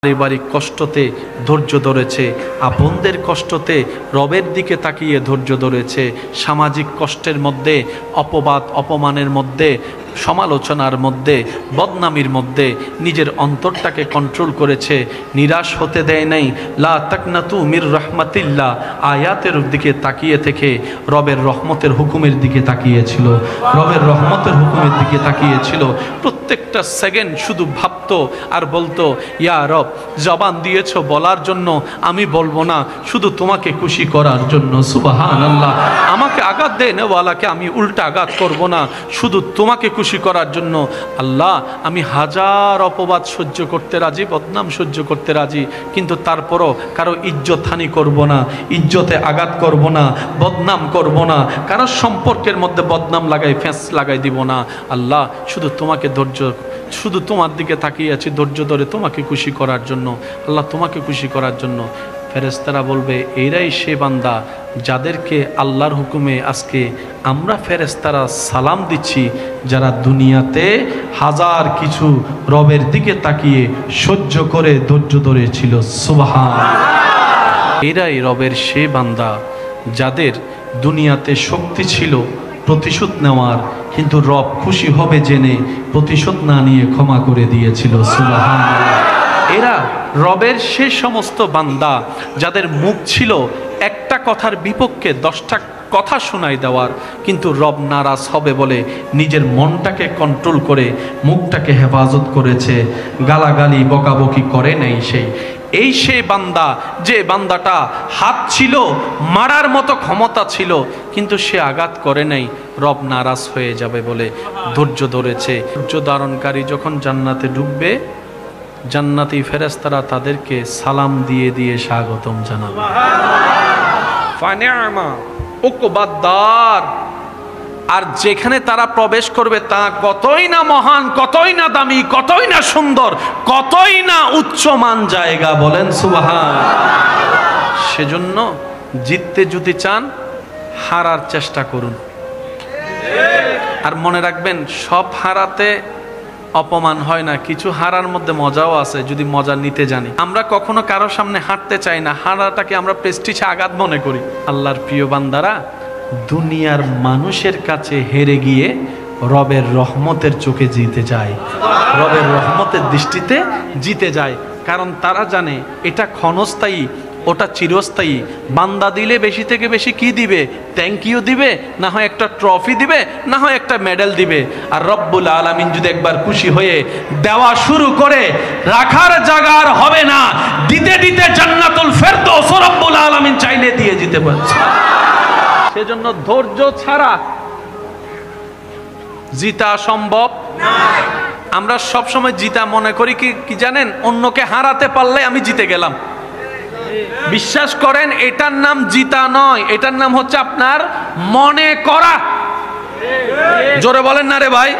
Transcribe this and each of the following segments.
পারিবারিক কষ্টতে ধৈর্য ধরেছে, আপনদের কষ্টতে রবের দিকে তাকিয়ে ধৈর্য ধরেছে, সামাজিক কষ্টের মধ্যে, অপবাদ অপমানের মধ্যে, সমালোচনার মধ্যে, বদনামির মধ্যে নিজের অন্তরটাকে কন্ট্রোল করেছে, নিরাশ হতে দেয় নাই। লা তাকনাতু মির রাহমাতিল্লাহ আয়াতের দিকে তাকিয়ে থেকে রবের রহমতের হুকুমের দিকে তাকিয়েছিল, রবের রহমতের হুকুমের দিকে তাকিয়েছিল। প্রত্যেকটা সেকেন্ড শুধু ভাবতো আর বলতো, ইয়া রব, জবান দিয়েছ বলার জন্য, আমি বলবো না, শুধু তোমাকে খুশি করার জন্য। সুবহানাল্লাহ। আমাকে আঘাত দেয় নেওয়ালাকে আমি উল্টা আঘাত করব না, শুধু তোমাকে খুশি করার জন্য। আল্লাহ, আমি হাজার অপবাদ সহ্য করতে রাজি, বদনাম সহ্য করতে রাজি, কিন্তু তারপরও কারো ইজ্জত হানি করব না, ইজ্জতে আঘাত করব না, বদনাম করব না, কারো সম্পর্কের মধ্যে বদনাম লাগাই, ফেঁস লাগাই দিব না। আল্লাহ, শুধু তোমাকে ধৈর্য, শুধু তোমার দিকে তাকিয়ে আছি ধৈর্য ধরে তোমাকে খুশি করার জন্য। আল্লাহ, তোমাকে খুশি করার জন্য। ফেরেশতারা বলবে, এরাই সে বান্দা যাদেরকে আল্লাহর হুকুমে আজকে আমরা ফেরেশতারা সালাম দিচ্ছি, যারা দুনিয়াতে হাজার কিছু রবের দিকে তাকিয়ে সহ্য করে ধৈর্য ধরেছিল। সুবহানাল্লাহ। এরাই রবের সে বান্দা যাদের দুনিয়াতে শক্তি ছিল প্রতিশোধ নেওয়ার, কিন্তু রব খুশি হবে জেনে প্রতিশোধ না নিয়ে ক্ষমা করে দিয়েছিল। সুবহানাল্লাহ। এরা রবের সে সমস্ত বান্দা যাদের মুখ ছিল একটা কথার বিপক্ষে 10টা কথা শোনাই দেওয়ার, কিন্তু রব নারাজ হবে বলে নিজের মনটাকে কন্ট্রোল করে মুখটাকে হেফাজত করেছে, গালাগালি বকাবকি করে নাই। সেই বান্দা, যে বান্দাটা হাত ছিল, মারার মতো ক্ষমতা ছিল, কিন্তু সে আঘাত করে নাই, রব নারাজ হয়ে যাবে বলে ধৈর্য ধরেছে। ধৈর্য ধারণকারী যখন জান্নাতে ঢুকবে, জান্নাতি ফেরেশতারা তাদেরকে সালাম দিয়ে দিয়ে স্বাগতম জানাবে। ফানিআমা উকবাদ্দার। আর যেখানে তারা প্রবেশ করবে তা কতই না মহান, কতই না দামি, কতই না সুন্দর, কতই না উচ্চমান জায়গা। বলেন সুবহানাল্লাহ। সেজন্য জিততে যদি চান হারার চেষ্টা করুন, আর মনে রাখবেন সব হারাতে অপমান হয় না, কিছু হারার মধ্যে মজাও আছে যদি মজা নিতে জানি। আমরা কখনো কারোর সামনে হাঁটতে চাই না, হারাটাকে আমরা প্রেস্টিজে আঘাত মনে করি। আল্লাহর প্রিয় বান্দারা দুনিয়ার মানুষের কাছে হেরে গিয়ে রবের রহমতের চোখে জিতে যায়, রবের রহমতের দৃষ্টিতে জিতে যায়। কারণ তারা জানে এটা ক্ষণস্থায়ী, ওটা চিরস্থায়ী। বান্দা দিলে বেশি থেকে বেশি কি দিবে? থ্যাংক ইউ দিবে, না হয় একটা ট্রফি দিবে, না হয় একটা মেডেল দিবে। আর রব্বুল আলামিন যদি একবার খুশি হয়ে দেওয়া শুরু করে, রাখার জায়গা আর হবে না, দিতে দিতে জান্নাতুল ফেরদৌস রব্বুল আলামিন চাইলে দিয়ে দিতে পারছে। সেজন্য ধৈর্য ছাড়া জিতা সম্ভব না। আমরা সব সময় জিতা মনে করি কি জানেন? অন্যকে হারাতে পারলে আমি জিতে গেলাম। বিশ্বাস করেন, এটার নাম জিতা নয়, এটার নাম হচ্ছে আপনার মনে করা। জোরে বলেন না রে ভাই।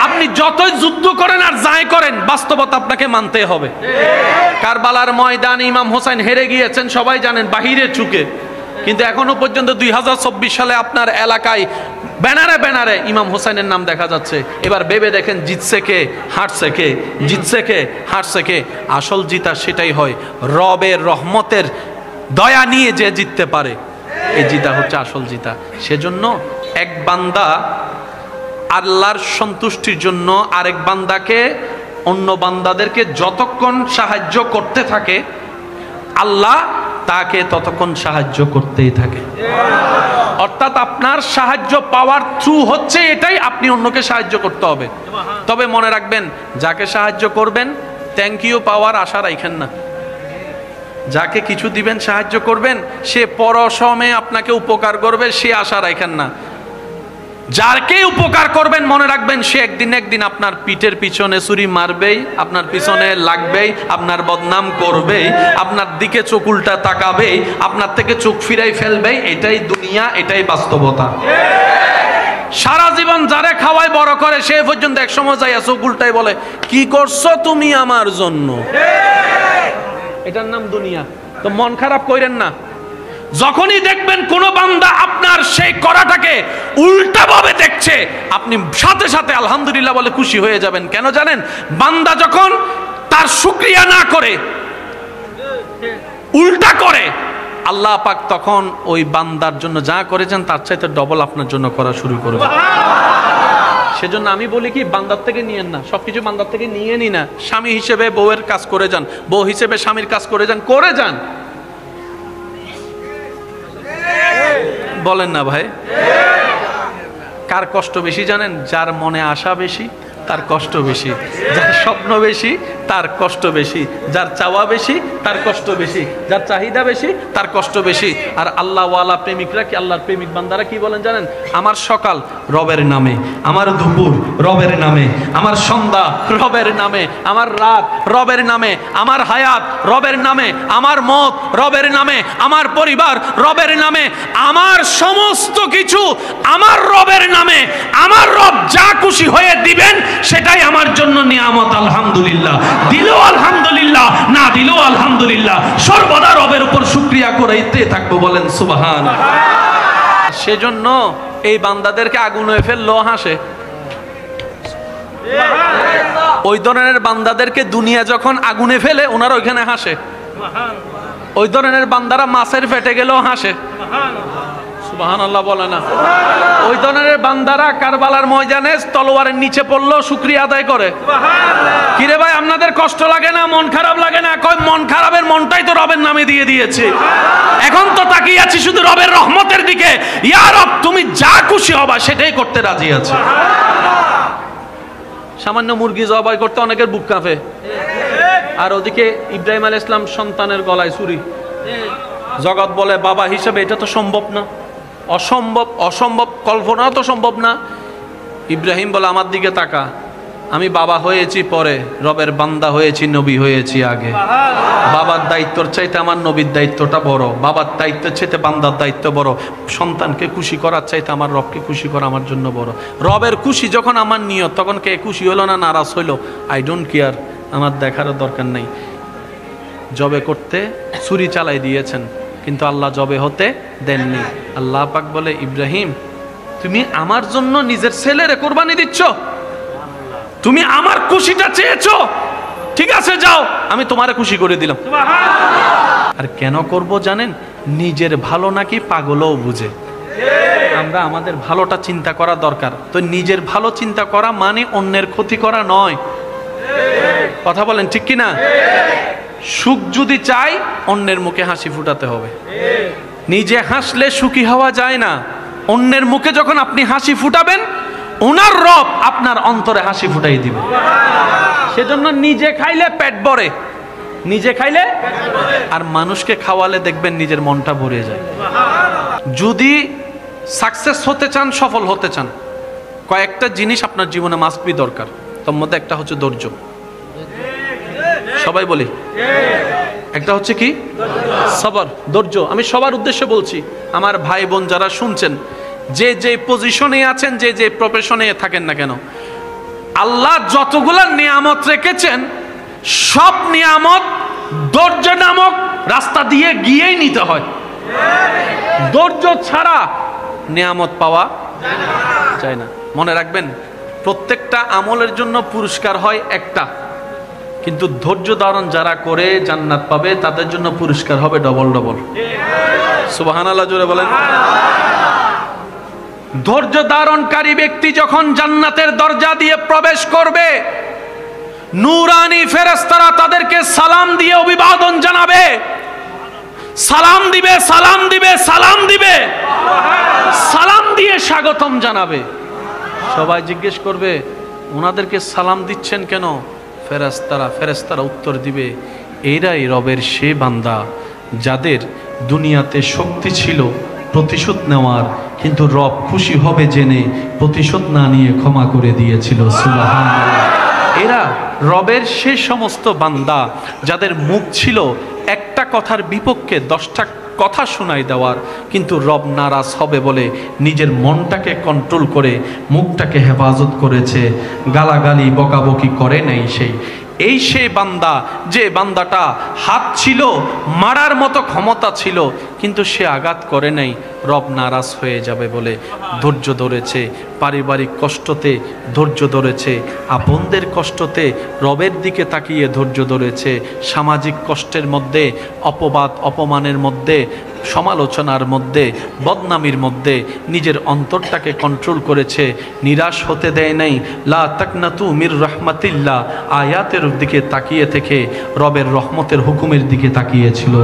আপনি যতই যুদ্ধ করেন আর যাই করেন, বাস্তবতা আপনাকে মানতে হবে। কারবালার ময়দানে ইমাম হোসেন হেরে গিয়েছেন, সবাই জানেন, বাহিরে চুকে। কিন্তু এখনো পর্যন্ত 2024 সালে আপনার এলাকায় ব্যানারে ব্যানারে ইমাম হোসেনের নাম দেখা যাচ্ছে। এবার ভেবে দেখেন, জিতছে কে, হারছে কে? জিতছে কে, হারছে কে? আসল জিতা সেটাই হয় রবের রহমতের দয়া নিয়ে যে জিততে পারে, এই জিতা হচ্ছে আসল জিতা। সেজন্য এক বান্দা আল্লাহর সন্তুষ্টির জন্য আরেক বান্দাকে, অন্য বান্দাদেরকে যতক্ষণ সাহায্য করতে থাকে, আল্লাহ তাকে ততক্ষণ সাহায্য করতেই থাকে। অর্থাৎ আপনার সাহায্য পাওয়ার থ্রু হচ্ছে এটাই, আপনি অন্যকে সাহায্য করতে হবে। তবে মনে রাখবেন, যাকে সাহায্য করবেন থ্যাংক ইউ পাওয়ার আশা রাখেন না। যাকে কিছু দিবেন, সাহায্য করবেন, সে পরসময়ে আপনাকে উপকার করবে, সে আশা রাখেন না। যাকে উপকার করবেন মনে রাখবেন, সে একদিন একদিন আপনার পিঠের পিছনে ছুরি মারবেই, আপনার পিছনে লাগবেই, আপনার বদনাম করবেই, আপনার দিকে চোখ উল্টা তাকাবেই, আপনার থেকে চোখ ফিরাই ফেলবেই। এটাই দুনিয়া, এটাই বাস্তবতা। সারা জীবন যারে খাওয়াই বড় করে, সে পর্যন্ত এক সময় যাইয়া চোখ উল্টাই বলে, কি করছো তুমি আমার জন্য? এটার নাম দুনিয়া। তো মন খারাপ করেন না। যখনই দেখবেন কোন বান্দা আপনার সেই করাটাকে উল্টা ভাবে দেখছে, আপনি সাথে সাথে আলহামদুলিল্লাহ বলে খুশি হয়ে যাবেন। কেন জানেন? বান্দা যখন তার শুকরিয়া না করে উল্টা করে, আল্লাহ পাক তখন ওই বান্দার জন্য যা করেছেন তার চাইতে ডবল আপনার জন্য করা শুরু করবে। সেজন্য আমি বলি কি, বান্দার থেকে নিয়েন না, সবকিছু বান্দার থেকে নিয়ে নি না। স্বামী হিসেবে বউয়ের কাজ করে যান, বউ হিসেবে স্বামীর কাজ করে যান, করে যান। বলেন না ভাই? কার কষ্ট বেশি জানেন? যার মনে আশা বেশি তার কষ্ট বেশি, যার স্বপ্ন বেশি তার কষ্ট বেশি, যার চাওয়া বেশি তার কষ্ট বেশি, যার চাহিদা বেশি তার কষ্ট বেশি। আর আল্লাহওয়ালা প্রেমিকরা কি, আল্লাহর প্রেমিক বান্দারা কি বলেন জানেন? আমার সকাল রবের নামে, আমার দুপুর রবের নামে, আমার সন্ধ্যা রবের নামে, আমার রাত রবের নামে, আমার হায়াত রবের নামে, আমার মত রবের নামে, আমার পরিবার রবের নামে, আমার সমস্ত কিছু আমার রবের নামে। আমার রব যা খুশি হয়ে দিবেন সেটাই আমার জন্য নিয়ামত। আলহামদুলিল্লাহ, দিলেও আলহামদুলিল্লাহ, না দিলেও আলহামদুলিল্লাহ, সর্বদা রবের উপর শুকরিয়া করাইতে থাকবো। বলেন সুবহান। সেজন্য এই বান্দাদেরকে আগুনে ফেললো হাসে। ওই ধরনের বান্দাদেরকে দুনিয়া যখন আগুনে ফেলে ওনারা ওইখানে হাসে। ওই ধরনের বান্দারা মাছের পেটে গেলেও হাসে। সুবহানাল্লাহ বলে না? ওই ধরনের বান্দারা কারবালার ময়দানে তলোয়ারের নিচে পড়লো শুকরিয়া আদায় করে। কিরে ভাই, আপনাদের কষ্ট লাগে না? মন খারাপ লাগে না? কয় মন খারাপের মনটাই তো রবের নামে দিয়ে দিয়েছে, এখন তো তাকিয়ে আছি শুধু রবের রহমতের দিকে। ইয়া রব, তুমি যা খুশি হবা সেটাই করতে রাজি আছে। সামান্য মুরগি জবাই করতে অনেকের বুক কাঁপে, আর ওদিকে ইব্রাহিম আলাইহিস সালাম সন্তানের গলায় ছুরি। জগৎ বলে বাবা হিসেবে এটা তো সম্ভব না, অসম্ভব, অসম্ভব, কল্পনাও তো সম্ভব না। ইব্রাহিম বলে আমার দিকে তাকা, আমি বাবা হয়েছি পরে, রবের বান্দা হয়েছি, নবী হয়েছি আগে। বাবার দায়িত্বর চাইতে আমার নবীর দায়িত্বটা বড়, বাবার দায়িত্বের চাইতে বান্দার দায়িত্ব বড়। সন্তানকে খুশি করার চাইতে আমার রবকে খুশি করা আমার জন্য বড়। রবের খুশি যখন আমার নিয়ত, তখন কে খুশি হলো না নারাজ হইলো, আই ডোন্ট কেয়ার, আমার দেখারও দরকার নেই। জবে করতে ছুরি চালাই দিয়েছেন, কিন্তু আল্লাহ জবে হতে দেননি। আল্লাহ পাক বলে, ইব্রাহিম তুমি আমার জন্য নিজের ছেলেরে কোরবানি দিচ্ছ, তুমি আমার খুশিটা চেয়েছো, ঠিক আছে যাও, আমি তোমারে খুশি করে দিলাম। আর কেন করব জানেন? নিজের ভালো নাকি পাগলও বুঝে। আমরা আমাদের ভালোটা চিন্তা করা দরকার। তো নিজের ভালো চিন্তা করা মানে অন্যের ক্ষতি করা নয়। কথা বলেন ঠিক কিনা? সুখ যদি চাই অন্যের মুখে হাসি ফুটাতে হবে। নিজে হাসলে সুখী হওয়া যায় না। অন্যের মুখে যখন আপনি হাসি ফুটাবেন, ওনার রব আপনার অন্তরে হাসি ফুটাই দিবে। সেজন্য নিজে খাইলে পেট ভরে, নিজে খাইলে, আর মানুষকে খাওয়ালে দেখবেন নিজের মনটা ভরে যায়। যদি সাকসেস হতে চান, সফল হতে চান, কয়েকটা জিনিস আপনার জীবনে মাস্ট বি দরকার। তার মধ্যে একটা হচ্ছে ধৈর্য। সবাই বলি, একটা হচ্ছে কি? সবর, ধৈর্য। আমি সবার উদ্দেশ্যে বলছি, আমার ভাই বোন যারা শুনছেন, যে যে পজিশনে আছেন, যে যে প্রফেশনে থাকেন না কেন, আল্লাহ যতগুলা নিয়ামত রেখেছেন, সব নিয়ামত ধৈর্য নামক রাস্তা দিয়ে গিয়েই নিতে হয়। ধৈর্য ছাড়া নিয়ামত পাওয়া যায় না। মনে রাখবেন, প্রত্যেকটা আমলের জন্য পুরস্কার হয় একটা, কিন্তু ধৈর্য ধারণ যারা করে জান্নাত পাবে, তাদের জন্য পুরস্কার হবে ডবল ডবল। সুবহানাল্লাহ জোরে বলেন। ধৈর্য ধারণকারী ব্যক্তি যখন জান্নাতের দরজা দিয়ে প্রবেশ করবে, নূরানি ফেরেশতারা তাদেরকে সালাম দিয়ে অভিবাদন জানাবে। সালাম দিবে, সালাম দিবে, সালাম দিবে, সালাম দিয়ে স্বাগতম জানাবে। সবাই জিজ্ঞেস করবে, ওনাদেরকে সালাম দিচ্ছেন কেন? ফেরেশতারা উত্তর দিবে, এরাই রবের সে বান্দা যাদের দুনিয়াতে শক্তি ছিল প্রতিশোধ নেওয়ার, কিন্তু রব খুশি হবে জেনে প্রতিশোধ না নিয়ে ক্ষমা করে দিয়েছিল। সুবহানাল্লাহ। এরা রবের সে সমস্ত বান্দা যাদের মুখ ছিল একটা কথার বিপক্ষে 10টা কথা শোনাই দেওয়ার, কিন্তু রব নারাজ হবে বলে নিজের মনটাকে কন্ট্রোল করে মুখটাকে হেফাজত করেছে, গালাগালি বকাবকি করে নাই। সেই বান্দা, যে বান্দাটা হাত ছিল, মারার মতো ক্ষমতা ছিল, কিন্তু সে আঘাত করে নাই। রব নারাজ হয়ে যাবে বলে ধৈর্য ধরেছে। পারিবারিক কষ্টতে ধৈর্য ধরেছে, আপনদের কষ্টতে রবের দিকে তাকিয়ে ধৈর্য ধরেছে, সামাজিক কষ্টের মধ্যে, অপবাদ অপমানের মধ্যে, সমালোচনার মধ্যে, বদনামির মধ্যে নিজের অন্তরটাকে কন্ট্রোল করেছে, নিরাশ হতে দেয় নাই। লা তাকনাতু মির রাহমাতিল্লাহ আয়াতের দিকে তাকিয়ে থেকে রবের রহমতের হুকুমের দিকে তাকিয়েছিল,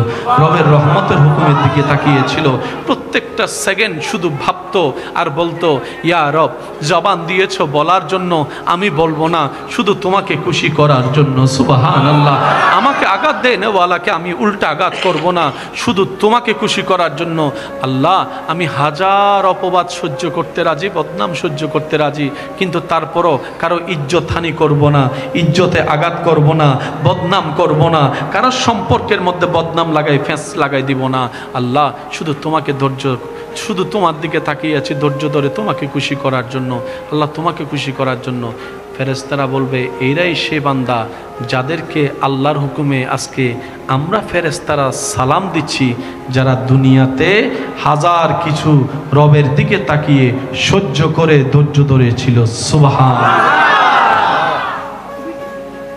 রবের রহমতের হুকুমের দিকে তাকিয়েছিল। প্রত্যেকটা সেকেন্ড শুধু ভাবতো আর বলতো, ইয়া রব, জবান দিয়েছ বলার জন্য, আমি বলবো না, শুধু তোমাকে খুশি করার জন্য। সুবহানাল্লাহ। আমাকে আঘাত দেয় নেওয়ালাকে আমি উল্টা আঘাত করব না, শুধু তোমাকে খুশি করার জন্য। আল্লাহ, আমি হাজার অপবাদ সহ্য করতে রাজি, বদনাম সহ্য করতে রাজি, কিন্তু তারপরও কারো ইজ্জত হানি করব না, ইজ্জতে আঘাত করব না, বদনাম করব না, কারো সম্পর্কের মধ্যে বদনাম লাগাই, ফেঁস লাগাই দিব না। আল্লাহ, শুধু তোমাকে ধৈর্য, শুধু তোমার দিকে তাকিয়ে আছি ধৈর্য ধরে তোমাকে খুশি করার জন্য। আল্লাহ, তোমাকে খুশি করার জন্য। ফেরেশতারা বলবে, এরাই সে বান্দা যাদেরকে আল্লাহর হুকুমে আজকে আমরা ফেরেশতারা সালাম দিচ্ছি, যারা দুনিয়াতে হাজার কিছু রবের দিকে তাকিয়ে সহ্য করে ধৈর্য ধরেছিল। সুবহান।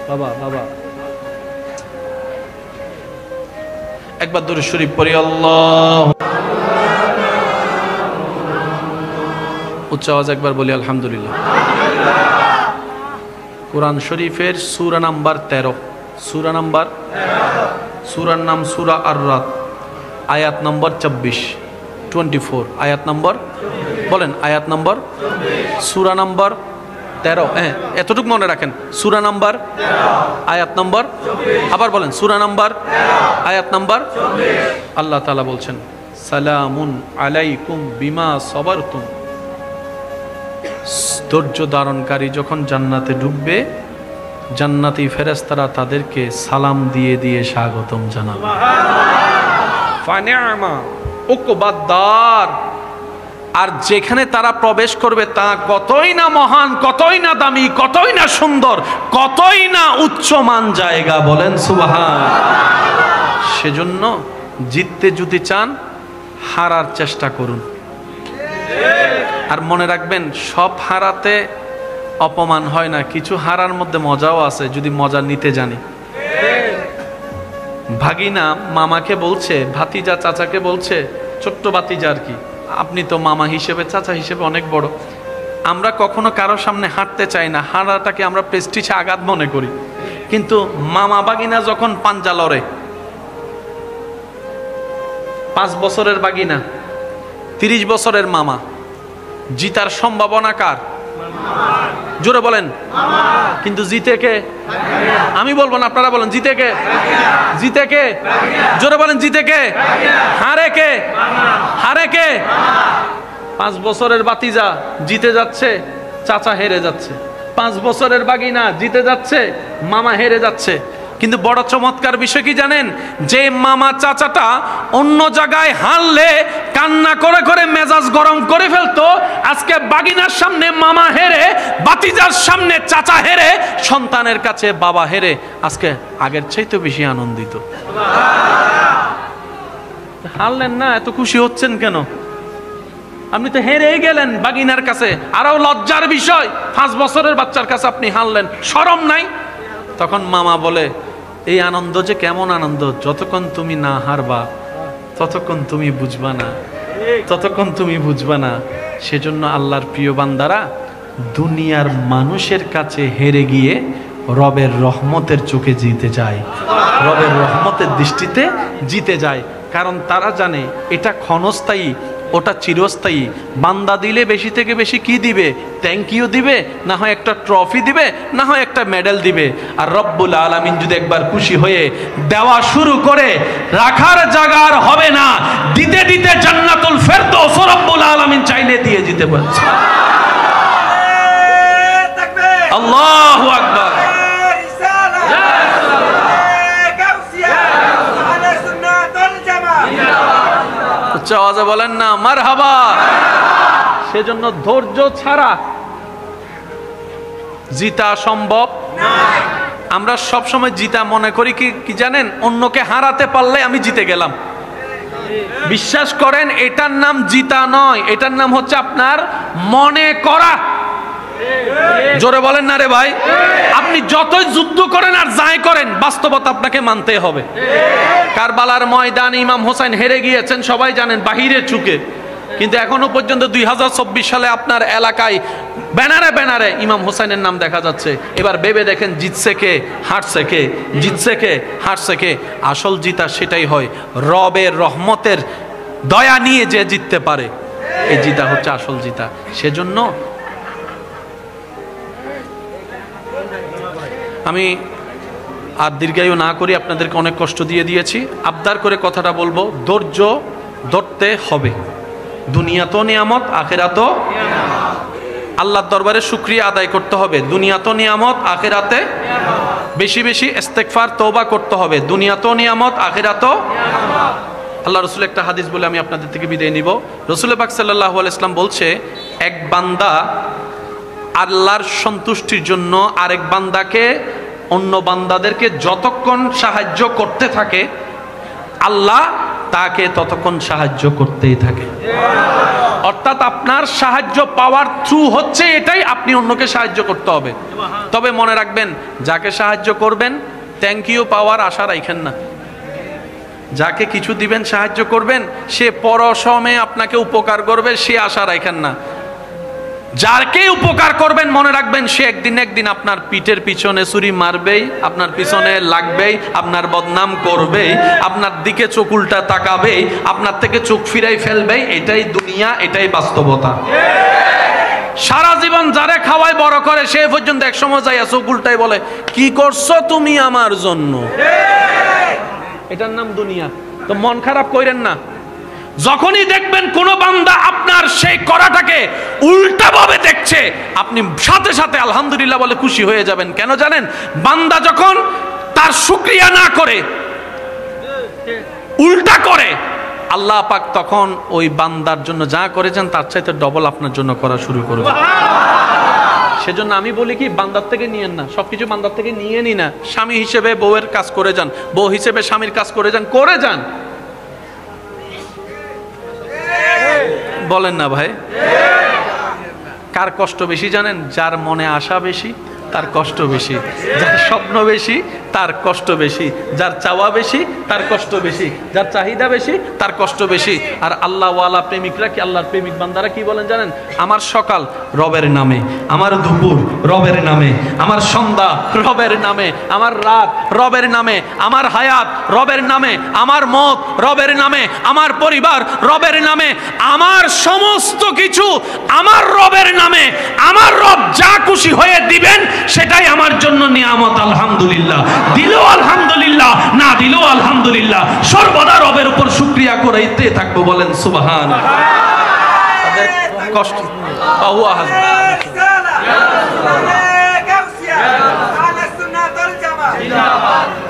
বাবা বাবা একবার দরুদ শরীফ পড়ি। আল্লাহ, উচ্চ আওয়াজ একবার বলি আলহামদুলিল্লাহ। কোরআন শরীফের সূরা নাম্বার 13, সূরা নাম্বার, সূরার নাম সূরা আর-রাদ, আয়াত নম্বর 24, আয়াত নম্বর বলেন, আয়াত নম্বর, সূরা নাম্বার 13। হ্যাঁ, এতটুকু মনে রাখেন, সূরা নাম্বার, আয়াত নম্বর, আবার বলেন, সূরা নাম্বার, আয়াত নম্বর। আল্লাহ তাআলা বলছেন, সালামুন আলাইকুম বিমা সাবারতুম। ধৈর্য ধারণকারী যখন জান্নাতে ঢুকবে, জান্নাতি ফেরেশতারা তাদেরকে সালাম দিয়ে দিয়ে স্বাগতম জানাবে। ফানিআমা উকবাদ-দার। আর যেখানে তারা প্রবেশ করবে তা কতই না মহান, কতই না দামি, কতই না সুন্দর, কতই না উচ্চমান জায়গা। বলেন সুবহান। সেজন্য জিততে যদি চান, হারার চেষ্টা করুন। আর মনে রাখবেন, সব হারাতে অপমান হয় না, কিছু হারার মধ্যে মজাও আছে যদি মজা নিতে জানি। ভাগিনা মামাকে বলছে, ভাতিজা চাচাকে বলছে, ছোট্ট ভাতিজা আর কি, আপনি তো মামা হিসেবে, চাচা হিসেবে অনেক বড়, আমরা কখনো কারোর সামনে হাঁটতে চাই না, হাঁটাটাকে আমরা প্রেস্টিজে আঘাত মনে করি। কিন্তু মামা ভাগিনা যখন পাঞ্জা লড়ে, 5 বছরের ভাগিনা 30 বছরের মামা, জিতার সম্ভাবনা কার? জোরে বলেন। কিন্তু জিতে কে? আমি বলবো না, আপনারা বলেন, জিতে কে? জিতে কে? জোরে বলেন, জিতে কে? হারে কে? হারে কে? 5 বছরের ভাতিজা জিতে যাচ্ছে, চাচা হেরে যাচ্ছে। 5 বছরের ভাগিনা জিতে যাচ্ছে, মামা হেরে যাচ্ছে। কিন্তু বড় চমৎকার বিষয় কি জানেন? যে মামা চাচাটা অন্য জায়গায় হারলে কান্না করে করে মেজাজ গরম করে ফেলতো, আজকে বাগিনার সামনে মামা হেরে, ভাতিজার সামনে চাচা হেরে, সন্তানের কাছে বাবা হেরে, আজকে আগের চাইতে বেশি আনন্দিত। হারলেন না, এত খুশি হচ্ছেন কেন? আপনি তো হেরেই গেলেন বাগিনার কাছে। আরো লজ্জার বিষয়, 5 বছরের বাচ্চার কাছে আপনি হারলেন, শরম নাই? তখন মামা বলে, এই আনন্দ যে কেমন আনন্দ, যতক্ষণ তুমি না হারবা ততক্ষণ তুমি বুঝবা না, ততক্ষণ তুমি বুঝবা না। সেজন্য আল্লাহর প্রিয় বান্দারা দুনিয়ার মানুষের কাছে হেরে গিয়ে রবের রহমতের চোখে জিতে যায়, রবের রহমতের দৃষ্টিতে জিতে যায়। কারণ তারা জানে এটা ক্ষণস্থায়ী, ওটা চিরস্থায়ী। বান্দা দিলে বেশি থেকে বেশি কি দিবে? থ্যাংক ইউ দিবে, না হয় একটা ট্রফি দিবে, না হয় একটা মেডেল দিবে। আর রব্বুল আলামিন যদি একবার খুশি হয়ে দেওয়া শুরু করে, রাখার জায়গা আর হবে না, দিতে দিতে জান্নাতুল ফেরদৌস রব্বুল আলামিন চাইলে দিয়ে দিতে পারছে। আল্লাহু আকবার। আওয়াজে বলেন না মারহাবা। সেজন্য ধৈর্য ছাড়া জিতা সম্ভব নয়। আমরা সব সময় জিতা মনে করি কি জানেন? অন্যকে হারাতে পারলে আমি জিতে গেলাম। বিশ্বাস করেন এটার নাম জিতা নয়, এটার নাম হচ্ছে আপনার মনে করা। জোরে বলেন না রে ভাই। আপনি যতই যুদ্ধ করেন আর যাই করেন, বাস্তবতা আপনাকে মানতে হবে। কারবালার ময়দানে ইমাম হোসেন হেরে গিয়েছেন সবাই জানেন, বাহিরের চুকে, কিন্তু এখনো পর্যন্ত 2024 সালে আপনার এলাকায় ব্যানারে ব্যানারে ইমাম হোসেনের নাম দেখা যাচ্ছে। এবার ভেবে দেখেন জিতছে কে, হারছে কে, জিতছে কে, হারছে কে। আসল জিতা সেটাই হয় রবের রহমতের দয়া নিয়ে যে জিততে পারে, এই জিতা হচ্ছে আসল জিতা। সেজন্য আমি আর দীর্ঘায়ু না করি, আপনাদেরকে অনেক কষ্ট দিয়ে দিয়েছি। আবদার করে কথাটা বলবো, ধৈর্য ধরতে হবে। দুনিয়া তো নিয়ামত, আখেরাতও আল্লাহর দরবারে শুকরিয়া আদায় করতে হবে। দুনিয়া তো নিয়ামত, আখেরাতে বেশি বেশি ইস্তেগফার তওবা করতে হবে। দুনিয়া তো নিয়ামত, আখেরাতও। আল্লাহ রসুল একটা হাদিস বলে আমি আপনাদের থেকে বিদায় নিব। রসুল পাক সাল্লাল্লাহু আলাইহি ওয়াসাল্লাম বলছে, এক বান্দা আল্লাহর সন্তুষ্টির জন্য আরেক বান্দাকে, অন্য বান্দাদেরকে যতক্ষণ সাহায্য করতে থাকে, আল্লাহ তাকে ততক্ষণ সাহায্য করতেই থাকে। অর্থাৎ আপনার সাহায্য পাওয়ার থ্রু হচ্ছে এটাই, আপনি অন্যকে সাহায্য করতে হবে। তবে মনে রাখবেন, যাকে সাহায্য করবেন থ্যাংক ইউ পাওয়ার আশা রাখেন না। যাকে কিছু দিবেন, সাহায্য করবেন, সে পরসময়ে আপনাকে উপকার করবে, সে আশা রাখেন না। যাকে উপকার করবেন মনে রাখবেন, সে একদিন একদিন আপনার পিঠের পিছনে ছুরি মারবেই, আপনার পিছনে লাগবেই, আপনার বদনাম করবেই, আপনার দিকে চোখ উল্টা তাকাবেই, আপনার থেকে চোখ ফিরাই ফেলবেই। এটাই দুনিয়া, এটাই বাস্তবতা। সারা জীবন যারে খাওয়াই বড় করে, সে পর্যন্ত এক সময় যাইয়া চোখ উল্টাই বলে, কি করছো তুমি আমার জন্য। এটার নাম দুনিয়া। তো মন খারাপ করেন না। যখনই দেখবেন কোন বান্দা আপনার সেই করাটাকে উল্টা ভাবে দেখছে, আপনি সাথে সাথে আলহামদুলিল্লাহ বলে খুশি হয়ে যাবেন। কেন জানেন? বান্দা যখন তার শুকরিয়া না করে, উল্টা করে, আল্লাহ পাক তখন ওই বান্দার জন্য যা করেছেন তার চাইতে ডবল আপনার জন্য করা শুরু করবে। সেজন্য আমি বলি কি, বান্দার থেকে নিয়েন না, সবকিছু বান্দার থেকে নিয়ে নি না। স্বামী হিসেবে বউয়ের কাজ করে যান, বউ হিসেবে স্বামীর কাজ করে যান, করে যান। বলেন না ভাই? কার কষ্ট বেশি জানেন? যার মনে আশা বেশি তার কষ্ট বেশি, যার স্বপ্ন বেশি তার কষ্ট বেশি, যার চাওয়া বেশি তার কষ্ট বেশি, যার চাহিদা বেশি তার কষ্ট বেশি। আর আল্লাহ ওয়ালা প্রেমিকরা কি, আল্লাহর প্রেমিক বান্দারা কি বলেন জানেন? আমার সকাল রবের নামে, আমার দুপুর রবের নামে, আমার সন্ধ্যা রবের নামে, আমার রাত রবের নামে, আমার হায়াত রবের নামে, আমার মত রবের নামে, আমার পরিবার রবের নামে, আমার সমস্ত কিছু আমার রবের নামে। আমার রব যা খুশি হয়ে দিবেন সেটাই আমার জন্য নিয়ামত। আলহামদুলিল্লাহ, দিলেও আলহামদুলিল্লাহ, না দিলেও আলহামদুলিল্লাহ। সর্বদা রবের উপর শুকরিয়া করাইতে থাকবো। বলেন সুবহানাল্লাহ। কষ্ট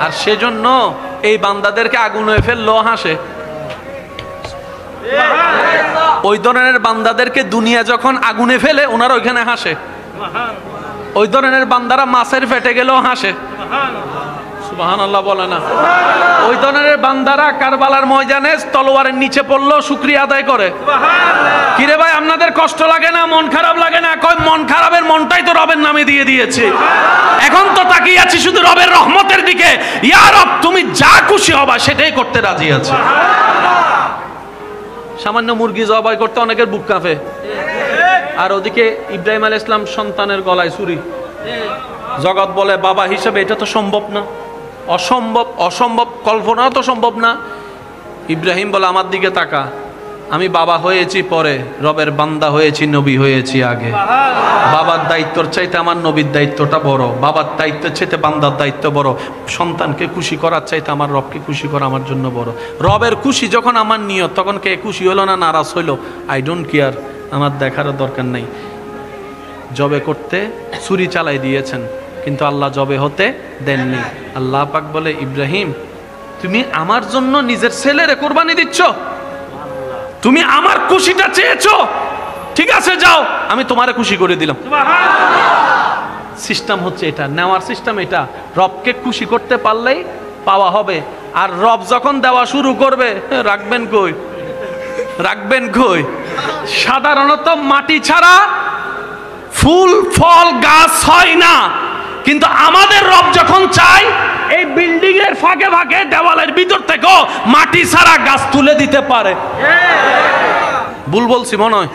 আর সেজন্য এই বান্দাদেরকে আগুনে ফেললো হাসে। ওই ধরনের বান্দাদেরকে দুনিয়া যখন আগুনে ফেলে, ওনারা ওইখানে হাসে। ওই ধরনের বান্দারা মাছের পেটে গেলেও হাসে। সুবহানাল্লাহ বলে না? ওই ধরনের বান্দারা কারবালার ময়দানে তলোয়ারের নিচে পড়লো, শুকরিয়া আদায় করে। কিরে ভাই, আপনাদের কষ্ট লাগে না? মন খারাপ লাগে না? কয় মন খারাপের মনটাই তো রবের নামে দিয়ে দিয়েছে। এখন তো তাকিয়ে আছি শুধু রবের রহমতের দিকে। ইয়া রব, তুমি যা খুশি হবা সেটাই করতে রাজি আছি। সামান্য মুরগি জবাই করতে অনেকের বুক কাঁপে, আর ওদিকে ইব্রাহিম আলাইহিস সালাম সন্তানের গলায় ছুরি। জগৎ বলে বাবা হিসেবে এটা তো সম্ভব না, অসম্ভব, অসম্ভব, কল্পনাও তো সম্ভব না। ইব্রাহিম বলে আমার দিকে তাকা, আমি বাবা হয়েছি পরে, রবের বান্দা হয়েছি, নবী হয়েছি আগে। বাবার দায়িত্বর চাইতে আমার নবীর দায়িত্বটা বড়, বাবার দায়িত্বের চাইতে বান্দার দায়িত্ব বড়। সন্তানকে খুশি করার চাইতে আমার রবকে খুশি করা আমার জন্য বড়। রবের খুশি যখন আমার নিয়ত, তখন কে খুশি হলো না নারাজ হইলো, আই ডোন্ট কেয়ার, আমার দেখারও দরকার নাই। জবে করতে ছুরি চালাই দিয়েছেন, কিন্তু আল্লাহ জবে হতে দেননি। আল্লাহ পাক বলে, ইব্রাহিম তুমি আমার জন্য নিজের ছেলেরে কোরবানি দিচ্ছ, তুমি আমার খুশিটা চেয়েছো, ঠিক আছে যাও, আমি তোমারে খুশি করে দিলাম। সিস্টেম হচ্ছে এটা, নেওয়ার সিস্টেম এটা। রবকে খুশি করতে পারলেই পাওয়া হবে। আর রব যখন দেওয়া শুরু করবে, রাখবেন কই, রাখবেন কই? সাধারণত মাটি ছাড়া ফুল ফল গাছ হয় না, কিন্তু আমাদের রব যখন চায় এই বিল্ডিং এর ফাঁকে ফাঁকে দেওয়ালের ভিতর থেকেও মাটি ছাড়া গাছ তুলে দিতে পারে। ভুল বলছি মনে হয়?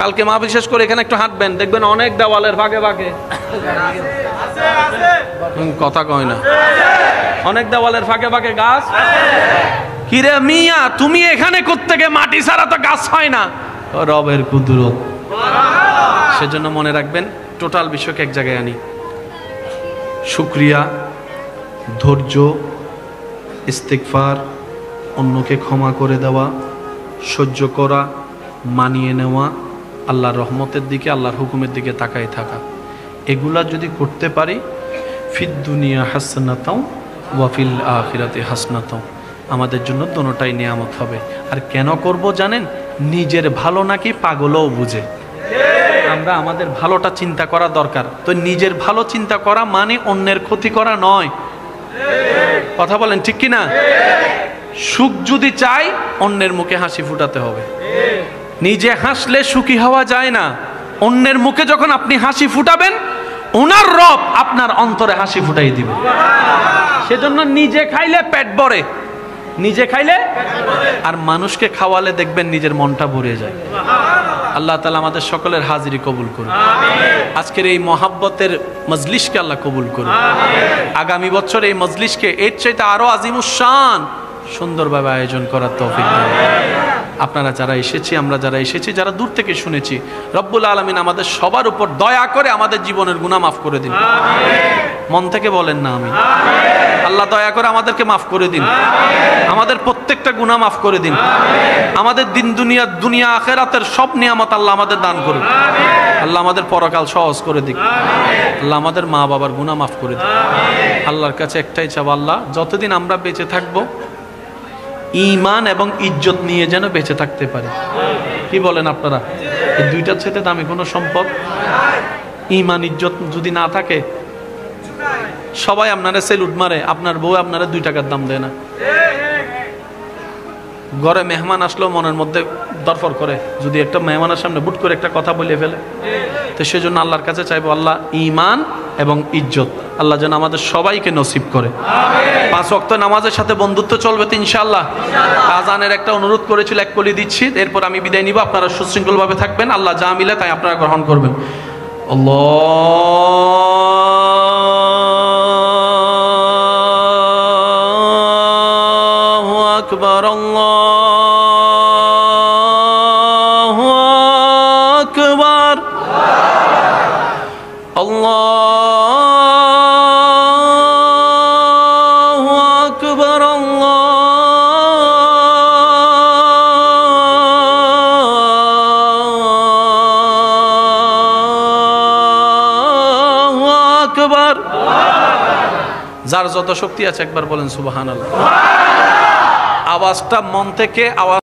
কালকে মা বিশেষ করে এখানে একটু হাঁটবেন, দেখবেন অনেক দেওয়ালের ফাঁকে ফাঁকে, কথা কয় না, অনেক দেওয়ালের ফাঁকে ফাঁকে গাছ। কিরে মিয়া, তুমি এখানে কোত্থেকে? মাটি ছাড়া তো গাছ হয় না। রবের কুদরত। সেজন্য মনে রাখবেন, টোটাল বিশ্বকে এক জায়গায় আনি। শুকরিয়া, ধৈর্য, ইস্তিগফার, অন্যকে ক্ষমা করে দেওয়া, সহ্য করা, মানিয়ে নেওয়া, আল্লাহর রহমতের দিকে, আল্লাহর হুকুমের দিকে তাকায় থাকা, এগুলা যদি করতে পারি, ফিদ দুনিয়া হাসনাতাও ওয়া ফিল আখিরাতি হাসনাতাও, আমাদের জন্য দোনোটাই নিয়ামত হবে। আর কেন করব জানেন? নিজের ভালো নাকি পাগলও বুঝে। আমরা আমাদের ভালোটা চিন্তা করা দরকার। তো নিজের ভালো চিন্তা করা মানে অন্যের ক্ষতি করা নয়। কথা বলেন ঠিক কি না? সুখ যদি চাই, অন্যের মুখে হাসি ফুটাতে হবে। নিজে হাসলে সুখী হওয়া যায় না। অন্যের মুখে যখন আপনি হাসি ফুটাবেন, ওনার রব আপনার অন্তরে হাসি ফুটাই দিবে। সেজন্য নিজে খাইলে পেট ভরে, নিজে খাইলে, আর মানুষকে খাওয়ালে দেখবেন নিজের মনটা ভরে যায়। আল্লাহ তাআলা আমাদের সকলের হাজিরি কবুল করুন। আজকের এই মহাব্বতের মজলিসকে আল্লাহ কবুল করুন। আগামী বছর এই মজলিসকে এর চাইতে আরো আজিমুশান সুন্দরভাবে আয়োজন করার তৌফিক দান। আপনারা যারা এসেছি, আমরা যারা এসেছি, যারা দূর থেকে শুনেছি, রব্বুল আলামিন আমাদের সবার উপর দয়া করে আমাদের জীবনের গুনাহ মাফ করে দিন। মন থেকে বলেন না আমিন। আল্লাহ দয়া করে আমাদেরকে মাফ করে দিন, আমাদের প্রত্যেকটা গুনাহ মাফ করে দিন। আমাদের দিন দুনিয়া আখিরাতের সব নিয়ামত আল্লাহ আমাদের দান করুন। আল্লাহ আমাদের পরকাল সহজ করে দিন। আল্লাহ আমাদের মা বাবার গুনাহ মাফ করে দিন। আল্লাহর কাছে একটাই চাওয়া, আল্লাহ যতদিন আমরা বেঁচে থাকবো, ঈমান এবং ইজ্জত নিয়ে যেন বেঁচে থাকতে পারি। কি বলেন আপনারা? এই দুইটার সাথে দামি কোনো সম্পদ? ঈমান ইজ্জত যদি না থাকে, সবাই আপনারা সেলুট মারে, আপনার বউ আপনারা 2 টাকার দাম দেয় না। ঘরে মেহমান আসলেও মনের মধ্যে দরফর করে, যদি একটা মেহমানের সামনে বুট করে একটা কথা বলে ফেলে। তো সেজন্য আল্লাহর কাছে চাইবো, আল্লাহ ঈমান এবং ইজ্জত আল্লাহ যেন আমাদের সবাইকে নসিব করে। 5 ওয়াক্ত নামাজের সাথে বন্ধুত্ব চলবে তো ইনশাআল্লাহ। আজানের একটা অনুরোধ করেছিল, 1 কলি দিচ্ছি, এরপর আমি বিদায় নিব। আপনারা সুশৃঙ্খলভাবে থাকবেন, আল্লাহ যা মিলে তাই আপনারা গ্রহণ করবেন। আল্লাহু আকবার, আল্লাহু আকবার, আল্লাহু আকবার, আল্লাহু আকবার। যার যত শক্তি আছে একবার বলেন সুবহানাল্লাহ। আওয়াজটা মন থেকে আওয়াজ